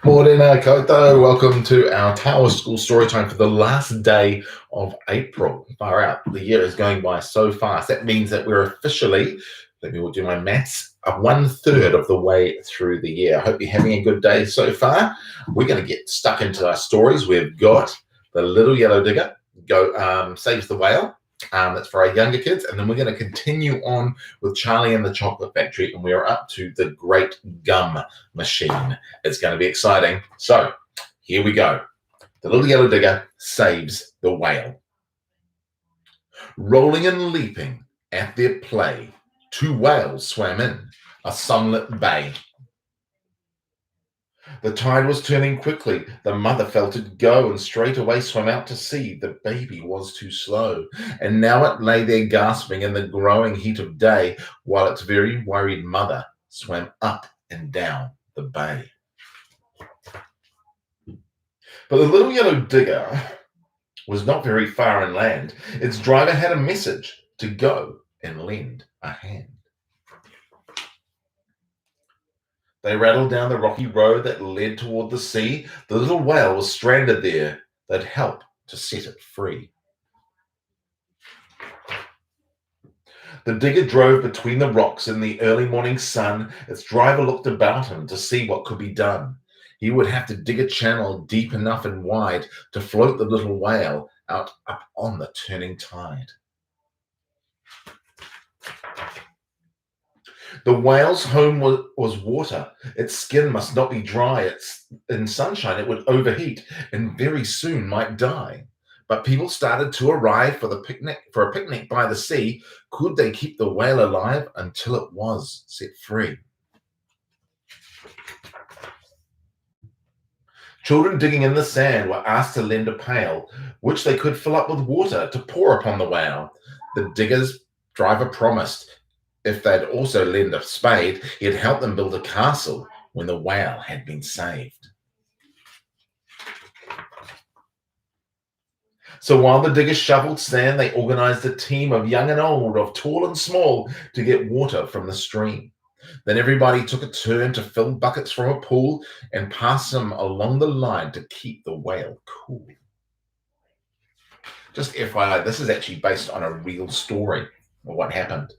Morena Koto, welcome to our Tawa School story time for the last day of April. Far out, the year is going by so fast. That means that we're officially, let me do my maths, 1/3 of the way through the year. I hope you're having a good day so far. We're going to get stuck into our stories. We've got the Little Yellow Digger saves the whale. That's for our younger kids. And then we're going to continue on with Charlie and the Chocolate Factory, and we are up to the Great Gum Machine. It's going to be exciting. So here we go. The Little Yellow Digger saves the whale. Rolling and leaping at their play, 2 whales swam in a sunlit bay. The tide was turning quickly. The mother felt it go and straight away swam out to sea. The baby was too slow, and now it lay there gasping in the growing heat of day, while its very worried mother swam up and down the bay. But the Little Yellow Digger was not very far inland. Its driver had a message to go and lend a hand. They rattled down the rocky road that led toward the sea. The little whale was stranded there. They'd help to set it free. The digger drove between the rocks in the early morning sun. Its driver looked about him to see what could be done. He would have to dig a channel deep enough and wide to float the little whale out up on the turning tide. The whale's home was water. Its skin must not be dry. In sunshine, it would overheat and very soon might die. But people started to arrive for a picnic by the sea. Could they keep the whale alive until it was set free? Children digging in the sand were asked to lend a pail, which they could fill up with water to pour upon the whale. The digger's driver promised if they'd also lend a spade, he'd help them build a castle when the whale had been saved. So while the diggers shoveled sand, they organized a team of young and old, of tall and small, to get water from the stream. Then everybody took a turn to fill buckets from a pool and pass them along the line to keep the whale cool. Just FYI, this is actually based on a real story of what happened.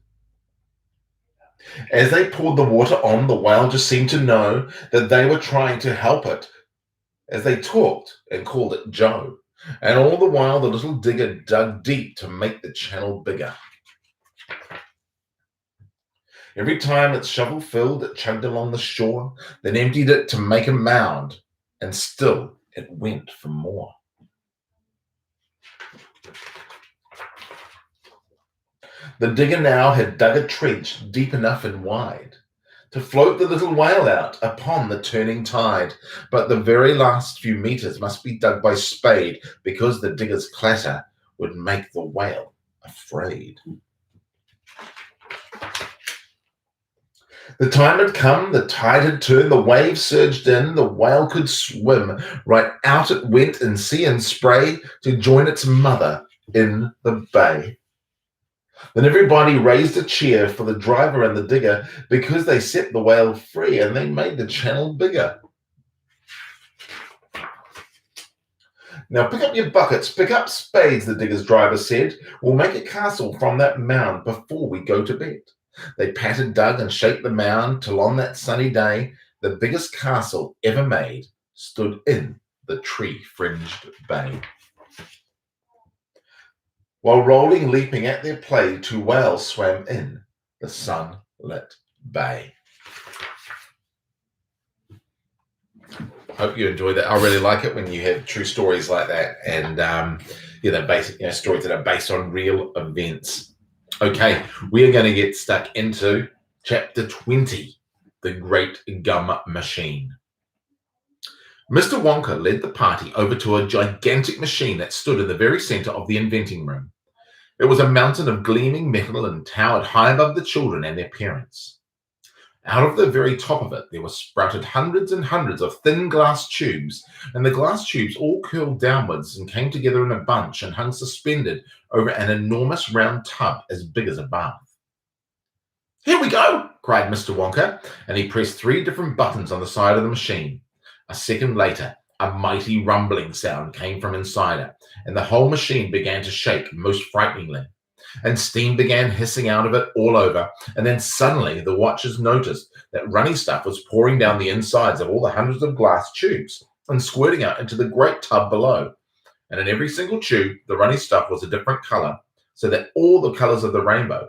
As they poured the water on, the whale just seemed to know that they were trying to help it, as they talked and called it Joe. And all the while, the little digger dug deep to make the channel bigger. Every time its shovel filled, it chugged along the shore, then emptied it to make a mound, and still it went for more. The digger now had dug a trench deep enough and wide to float the little whale out upon the turning tide. But the very last few meters must be dug by spade, because the digger's clatter would make the whale afraid. The time had come, the tide had turned, the waves surged in, the whale could swim. Right out it went in sea and spray to join its mother in the bay. Then everybody raised a cheer for the driver and the digger, because they set the whale free and they made the channel bigger. Now pick up your buckets, pick up spades, the digger's driver said. We'll make a castle from that mound before we go to bed. They patted, dug, and shaped the mound till on that sunny day, the biggest castle ever made stood in the tree-fringed bay. While rolling, leaping at their play, 2 whales swam in the sunlit bay. Hope you enjoyed that. I really like it when you have true stories like that, and basic stories that are based on real events. Okay, we are going to get stuck into chapter 20, the Great Gum Machine. Mr. Wonka led the party over to a gigantic machine that stood in the very center of the inventing room. It was a mountain of gleaming metal and towered high above the children and their parents. Out of the very top of it, there were sprouted hundreds and hundreds of thin glass tubes, and the glass tubes all curled downwards and came together in a bunch and hung suspended over an enormous round tub as big as a bath. "Here we go!" cried Mr. Wonka, and he pressed 3 different buttons on the side of the machine. A second later, a mighty rumbling sound came from inside it, and the whole machine began to shake most frighteningly. And steam began hissing out of it all over. And then suddenly the watchers noticed that runny stuff was pouring down the insides of all the hundreds of glass tubes and squirting out into the great tub below. And in every single tube, the runny stuff was a different color, so that all the colors of the rainbow,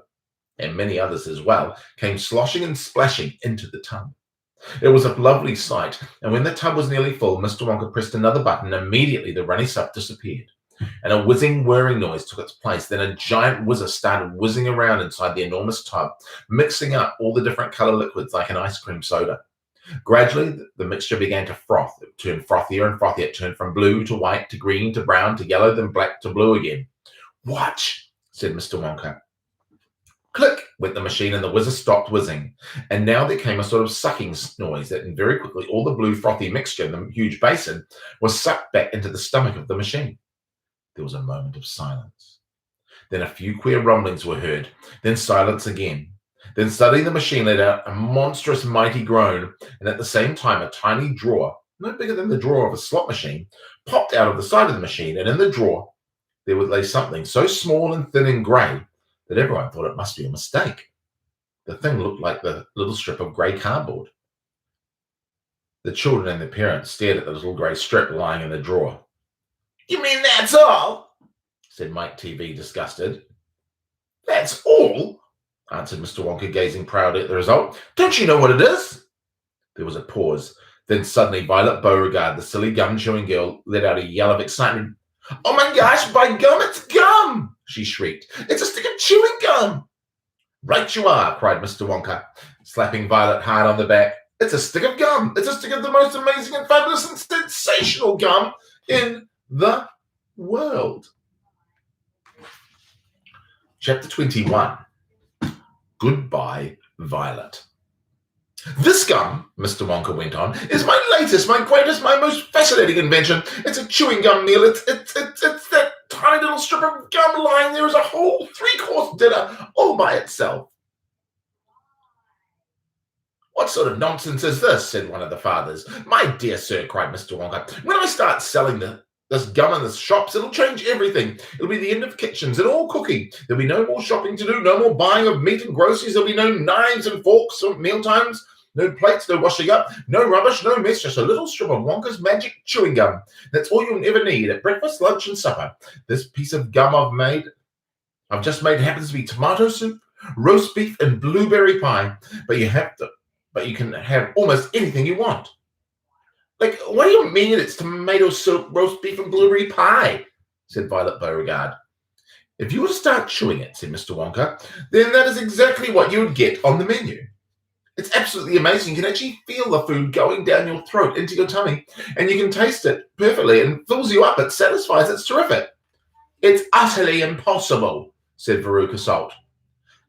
and many others as well, came sloshing and splashing into the tub. It was a lovely sight, and when the tub was nearly full, Mr. Wonka pressed another button, and immediately the runny stuff disappeared, and a whizzing, whirring noise took its place. Then a giant whizzer started whizzing around inside the enormous tub, mixing up all the different color liquids like an ice cream soda. Gradually, the mixture began to froth. It turned frothier and frothier. It turned from blue to white to green to brown to yellow, then black to blue again. "Watch," said Mr. Wonka. Click went the machine, and the whizzer stopped whizzing. And now there came a sort of sucking noise, and very quickly all the blue frothy mixture in the huge basin was sucked back into the stomach of the machine. There was a moment of silence. Then a few queer rumblings were heard. Then silence again. Then suddenly the machine let out a monstrous mighty groan, and at the same time a tiny drawer, no bigger than the drawer of a slot machine, popped out of the side of the machine, and in the drawer there lay something so small and thin and grey that everyone thought it must be a mistake. The thing looked like the little strip of grey cardboard. The children and their parents stared at the little grey strip lying in the drawer. "You mean that's all?" said Mike TV, disgusted. "That's all?" answered Mr. Wonka, gazing proudly at the result. "Don't you know what it is?" There was a pause. Then suddenly Violet Beauregard, the silly gum-chewing girl, let out a yell of excitement. "Oh my gosh, by gum, it's gum!" she shrieked. "It's a stick of chewing gum!" "Right you are," cried Mr. Wonka, slapping Violet hard on the back. "It's a stick of gum. It's a stick of the most amazing and fabulous and sensational gum in the world." Chapter 21. Goodbye, Violet. "This gum," Mr. Wonka went on, "is my latest, my greatest, my most fascinating invention. It's a chewing gum meal. It's that tiny little strip of gum lying there as a whole three-course dinner all by itself." "What sort of nonsense is this?" said one of the fathers. "My dear sir," cried Mr. Wonka, "when I start selling this gum in the shops, it'll change everything. It'll be the end of kitchens and all cooking. There'll be no more shopping to do, no more buying of meat and groceries. There'll be no knives and forks or meal times, no plates, no washing up, no rubbish, no mess, just a little strip of Wonka's magic chewing gum. That's all you'll ever need at breakfast, lunch, and supper. This piece of gum I've just made happens to be tomato soup, roast beef, and blueberry pie. But you can have almost anything you want." "Like, what do you mean it's tomato soup, roast beef, and blueberry pie?" said Violet Beauregard. "If you were to start chewing it," said Mr. Wonka, "then that is exactly what you would get on the menu. It's absolutely amazing. You can actually feel the food going down your throat into your tummy, and you can taste it perfectly and fills you up. It satisfies. It's terrific." "It's utterly impossible," said Veruca Salt.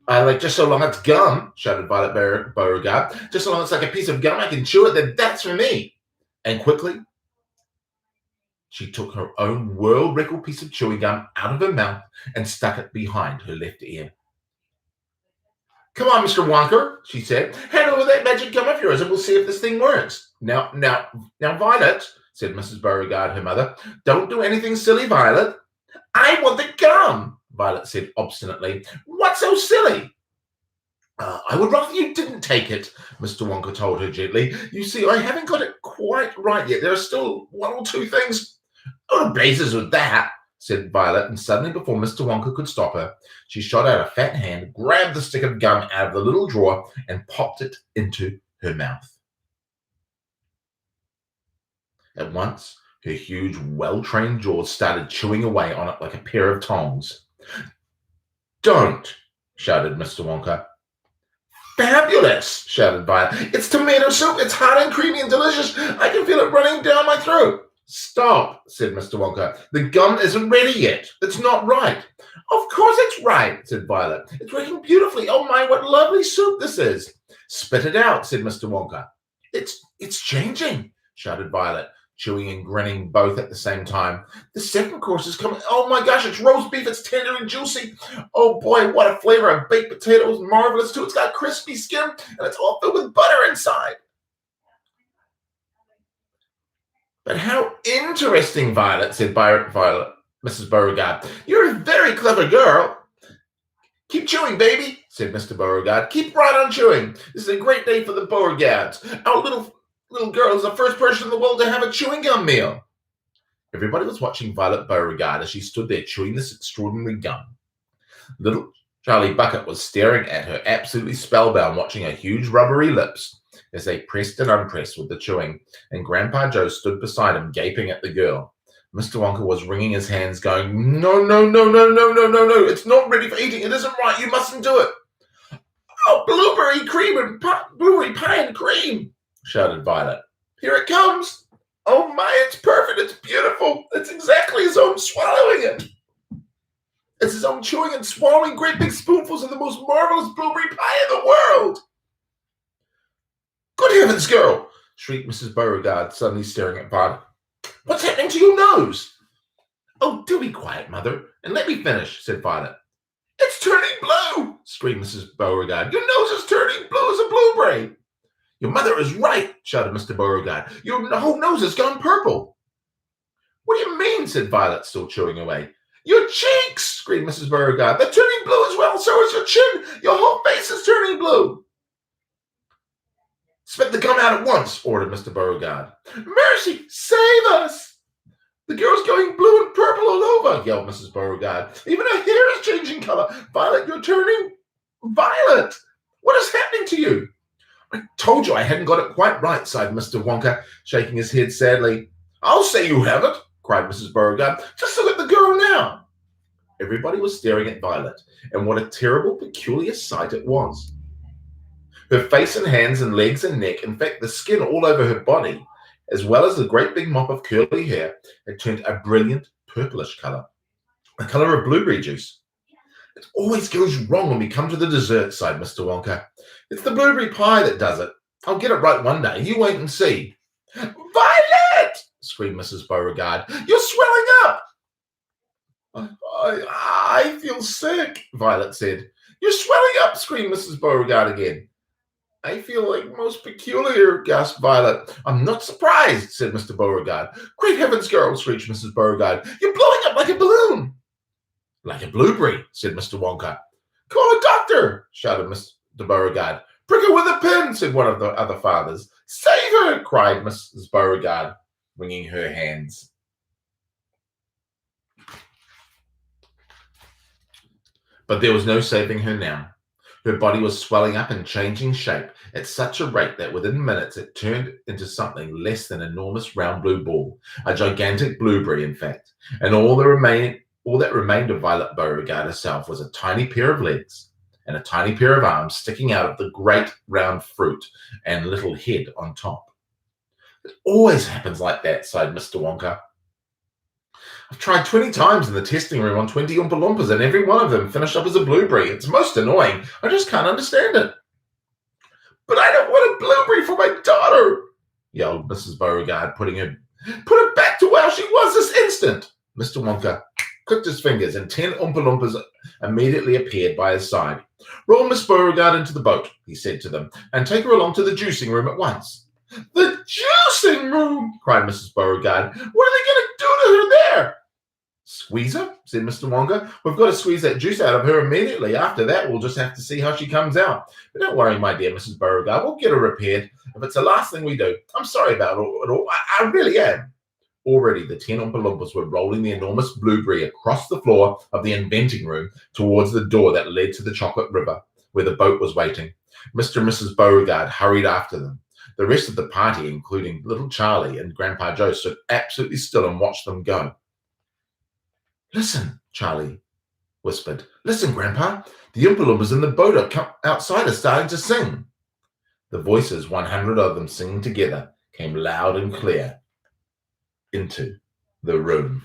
"Like, just so long as it's gum," shouted Violet Beauregard. "Just so long as it's like a piece of gum, I can chew it, then that's for me." And quickly, she took her own world record piece of chewing gum out of her mouth and stuck it behind her left ear. "Come on, Mr. Wonka," she said. "Hand over that magic gum of yours and we'll see if this thing works." Now, Violet," said Mrs. Beauregard, her mother, "don't do anything silly, Violet." "I want the gum," Violet said obstinately. "What's so silly?" "I would rather you didn't take it," Mr. Wonka told her gently. "You see, I haven't got it quite right yet. There are still one or two things." "Oh, blazes with that," said Violet, and suddenly, before Mr. Wonka could stop her, she shot out a fat hand, grabbed the stick of gum out of the little drawer, and popped it into her mouth. At once, her huge, well-trained jaws started chewing away on it like a pair of tongs. "Don't!" shouted Mr. Wonka. "Fabulous!" shouted Violet. "It's tomato soup. It's hot and creamy and delicious. I can feel it running down my throat." "Stop," said Mr. Wonka. "The gum isn't ready yet. It's not right." "Of course it's right," said Violet. "It's working beautifully. Oh my, what lovely soup this is." "Spit it out," said Mr. Wonka. It's changing," shouted Violet, chewing and grinning both at the same time. "The second course is coming. Oh my gosh, it's roast beef. It's tender and juicy. Oh boy, what a flavor. And baked potatoes, marvelous too. It's got crispy skin and it's all filled with butter inside." But how interesting, Violet, said Violet, Mrs. Beauregard. You're a very clever girl. Keep chewing, baby, said Mr. Beauregard. Keep right on chewing. This is a great day for the Beauregards. Our little girl is the first person in the world to have a chewing gum meal. Everybody was watching Violet Beauregard as she stood there chewing this extraordinary gum. Little Charlie Bucket was staring at her, absolutely spellbound, watching her huge rubbery lips as they pressed and unpressed with the chewing, and Grandpa Joe stood beside him, gaping at the girl. Mr. Wonka was wringing his hands, going, No, no, no, no, no, no, no, no. It's not ready for eating. It isn't right. You mustn't do it. Oh, blueberry cream and blueberry pie and cream, shouted Violet. Here it comes. Oh, my, it's perfect. It's beautiful. It's exactly as though I'm swallowing it. It's as though I'm chewing and swallowing great big spoonfuls of the most marvelous blueberry pie in the world. Good heavens, girl, shrieked Mrs. Beauregard, suddenly staring at Violet. What's happening to your nose? Oh, do be quiet, Mother, and let me finish, said Violet. It's turning blue, screamed Mrs. Beauregard. Your nose is turning blue as a blueberry. Your mother is right, shouted Mr. Beauregard. Your whole nose has gone purple. What do you mean, said Violet, still chewing away. Your cheeks, screamed Mrs. Beauregard. They're turning blue as well, so is your chin. Your whole face is turning blue. Spit the gum out at once, ordered Mr. Beauregard. Mercy, save us! The girl's going blue and purple all over, yelled Mrs. Beauregard. Even her hair is changing color. Violet, you're turning violet. What is happening to you? I told you I hadn't got it quite right, sighed Mr. Wonka, shaking his head sadly. I'll say you haven't, cried Mrs. Beauregard. Just look at the girl now. Everybody was staring at Violet, and what a terrible, peculiar sight it was. Her face and hands and legs and neck, in fact, the skin all over her body, as well as the great big mop of curly hair, had turned a brilliant purplish color, the color of blueberry juice. It always goes wrong when we come to the dessert, sighed Mr. Wonka. It's the blueberry pie that does it. I'll get it right one day. You wait and see. Violet! Screamed Mrs. Beauregard. You're swelling up! I feel sick, Violet said. You're swelling up, screamed Mrs. Beauregard again. I feel like most peculiar, gasped Violet. I'm not surprised, said Mr. Beauregard. Great heavens, girl, screeched Mrs. Beauregard. You're blowing up like a balloon. Like a blueberry, said Mr. Wonka. Call a doctor, shouted Mr. Beauregard. Prick her with a pin, said one of the other fathers. Save her, cried Mrs. Beauregard, wringing her hands. But there was no saving her now. Her body was swelling up and changing shape at such a rate that within minutes it turned into something less than an enormous round blue ball, a gigantic blueberry, in fact. And all that remained of Violet Beauregard herself was a tiny pair of legs and a tiny pair of arms sticking out of the great round fruit and little head on top. It always happens like that, sighed Mr. Wonka. I've tried 20 times in the testing room on 20 Oompa Loompas, and every one of them finished up as a blueberry. It's most annoying. I just can't understand it. But I don't want a blueberry for my daughter, yelled Mrs. Beauregard, put her back to where she was this instant. Mr. Wonka clicked his fingers, and 10 Oompa Loompas immediately appeared by his side. Roll Miss Beauregard into the boat, he said to them, and take her along to the juicing room at once. The juicing room, cried Mrs. Beauregard. What are they going to do to her there? Squeeze her, said Mr. Wonka. We've got to squeeze that juice out of her immediately. After that, we'll just have to see how she comes out. But don't worry, my dear Mrs. Beauregard. We'll get her repaired if it's the last thing we do. I'm sorry about it all. I really am. Already, the 10 Oompa Loompas were rolling the enormous blueberry across the floor of the inventing room towards the door that led to the chocolate river, where the boat was waiting. Mr. and Mrs. Beauregard hurried after them. The rest of the party, including little Charlie and Grandpa Joe, stood absolutely still and watched them go. Listen, Charlie whispered. Listen, Grandpa. The Oompa Loompas in the boat outside are starting to sing. The voices, 100 of them singing together, came loud and clear into the room.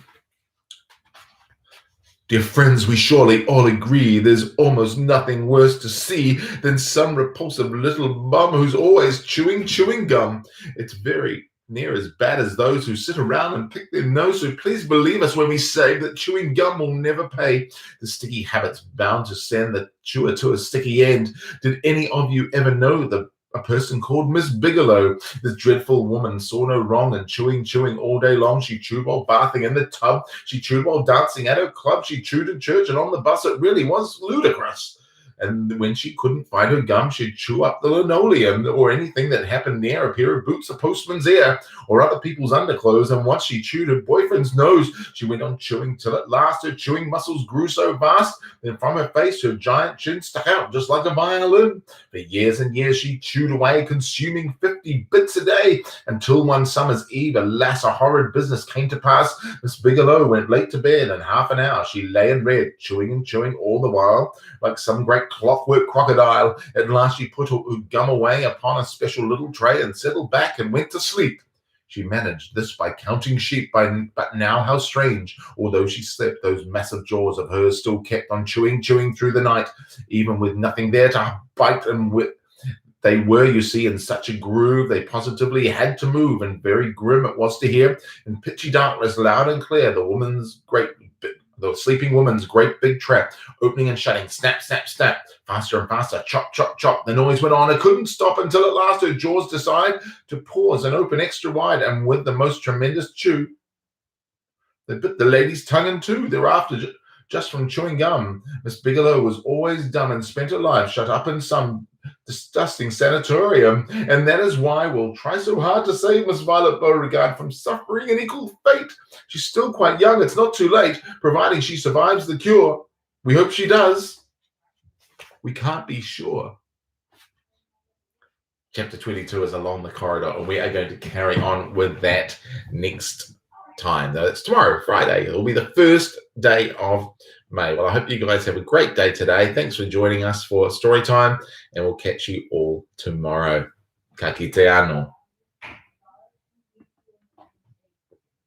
Dear friends, we surely all agree there's almost nothing worse to see than some repulsive little bum who's always chewing gum. It's very near as bad as those who sit around and pick their nose, so please believe us when we say that chewing gum will never pay. The sticky habit's bound to send the chewer to a sticky end. Did any of you ever know a person called Miss Bigelow. This dreadful woman saw no wrong in chewing all day long. She chewed while bathing in the tub. She chewed while dancing at her club. She chewed in church and on the bus. It really was ludicrous. And when she couldn't find her gum, she'd chew up the linoleum or anything that happened near a pair of boots, a postman's ear, or other people's underclothes. And once she chewed her boyfriend's nose, she went on chewing till at last her chewing muscles grew so vast that from her face her giant chin stuck out just like a violin. For years and years she chewed away, consuming 50 bits a day, until one summer's eve, alas, a horrid business came to pass. Miss Bigelow went late to bed. In half an hour she lay and read, chewing and chewing all the while, like some great clockwork crocodile. At last she put her gum away upon a special little tray and settled back and went to sleep. She managed this by counting sheep, but now how strange, although she slept, those massive jaws of hers still kept on chewing through the night, even with nothing there to bite and whip. They were, you see, in such a groove, they positively had to move, and very grim it was to hear, in pitchy darkness, loud and clear, the sleeping woman's great big trap, opening and shutting, snap, snap, snap, faster and faster, chop, chop, chop. The noise went on. It couldn't stop until at last her jaws decided to pause and open extra wide, and with the most tremendous chew, they bit the lady's tongue in two. Thereafter, just from chewing gum, Miss Bigelow was always dumb and spent her life shut up in some disgusting sanatorium, and that is why we'll try so hard to save Miss Violet Beauregard from suffering an equal fate. She's still quite young. It's not too late, providing she survives the cure. We hope she does. We can't be sure. Chapter 22 is Along the Corridor, and we are going to carry on with that next time. Though it's tomorrow, Friday. It'll be the first day of May. Well, I hope you guys have a great day today. Thanks for joining us for story time, and we'll catch you all tomorrow. Ka kite anō.